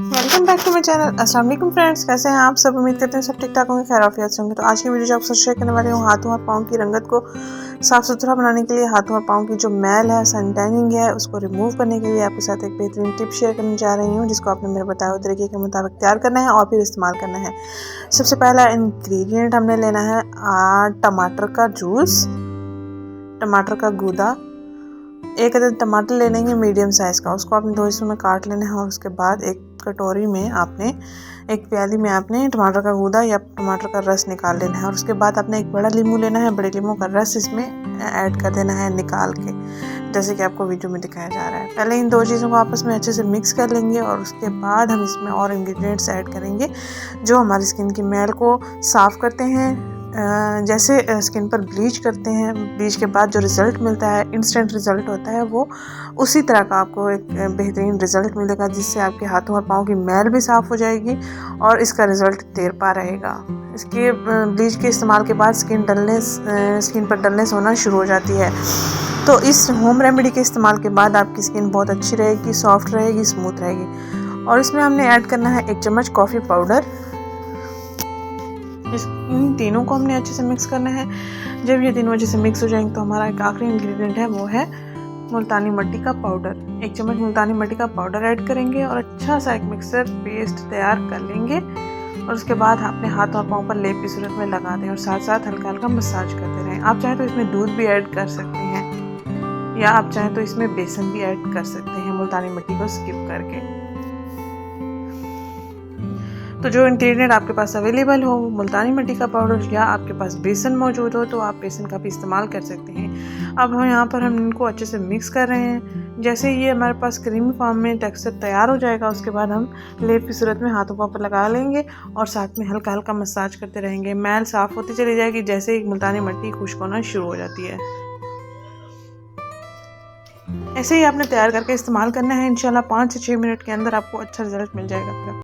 Welcome back to my channel. अस्सलाम वालेकुम friends, कैसे हैं आप सब। उम्मीद करते हैं सब ठीक ठाक होंगे, खैर आफियत से होंगे। तो आज की वीडियो जो आपसे शेयर करने वाली हूँ, हाथों और पाँव की रंगत को साफ़ सुथरा बनाने के लिए, हाथों और पाँव की जो मैल है, सन टैनिंग है, उसको रिमूव करने के लिए आपके साथ एक बेहतरीन टिप शेयर करने जा रही हूँ, जिसको आपने मेरे बताए हुए तरीके के मुताबिक तैयार करना है और फिर इस्तेमाल करना है। सबसे पहला इंग्रेडिएंट हमने लेना है टमाटर का जूस, टमाटर का गूदा। एक अदद टमाटर ले लेंगे मीडियम साइज़ का, उसको आपने 2 हिस्सों में काट लेना है और उसके बाद एक कटोरी में आपने, एक प्याली में आपने टमाटर का गूदा या टमाटर का रस निकाल लेना है और उसके बाद आपने एक बड़ा नींबू लेना है, बड़े नींबू का रस इसमें ऐड कर देना है निकाल के, जैसे कि आपको वीडियो में दिखाया जा रहा है। पहले इन दो चीज़ों को आपस में अच्छे से मिक्स कर लेंगे और उसके बाद हम इसमें और इंग्रेडिएंट्स ऐड करेंगे जो हमारी स्किन की मैल को साफ़ करते हैं। जैसे स्किन पर ब्लीच करते हैं, ब्लीच के बाद जो रिज़ल्ट मिलता है, इंस्टेंट रिज़ल्ट होता है, वो उसी तरह का आपको एक बेहतरीन रिज़ल्ट मिलेगा, जिससे आपके हाथों और पाँव की मैल भी साफ़ हो जाएगी और इसका रिज़ल्ट देर पा रहेगा। इसके ब्लीच के इस्तेमाल के बाद स्किन पर डलनेस होना शुरू हो जाती है। तो इस होम रेमेडी के इस्तेमाल के बाद आपकी स्किन बहुत अच्छी रहेगी, सॉफ्ट रहेगी, स्मूथ रहेगी। और इसमें हमने ऐड करना है 1 चम्मच कॉफ़ी पाउडर। इन तीनों को हमने अच्छे से मिक्स करना है। जब ये तीनों अच्छे से मिक्स हो जाएंगे तो हमारा एक आखिरी इंग्रेडिएंट है, वो है मुल्तानी मिट्टी का पाउडर। 1 चम्मच मुल्तानी मिट्टी का पाउडर ऐड करेंगे और अच्छा सा एक मिक्सर पेस्ट तैयार कर लेंगे और उसके बाद अपने हाथ और पाँव पर लेप की सूरत में लगा दें और साथ साथ हल्का हल्का मसाज करते रहें। आप चाहें तो इसमें दूध भी ऐड कर सकते हैं या आप चाहें तो इसमें बेसन भी ऐड कर सकते हैं, मुल्तानी मिट्टी को स्किप करके। तो जो इंग्रेडिएंट आपके पास अवेलेबल हो, मुल्तानी मिट्टी का पाउडर या आपके पास बेसन मौजूद हो तो आप बेसन का भी इस्तेमाल कर सकते हैं। अब हम यहाँ पर इनको अच्छे से मिक्स कर रहे हैं। जैसे ये हमारे पास क्रीमी फॉर्म में टेक्सचर तैयार हो जाएगा, उसके बाद हम लेप की सूरत में हाथों पाँव पर लगा लेंगे और साथ में हल्का हल्का मसाज करते रहेंगे। मैल साफ़ होती चली जाएगी जैसे ही मुल्तानी मिट्टी खुश्क होना शुरू हो जाती है। ऐसे ही आपने तैयार करके इस्तेमाल करना है। इंशाल्लाह 5 से 6 मिनट के अंदर आपको अच्छा रिजल्ट मिल जाएगा।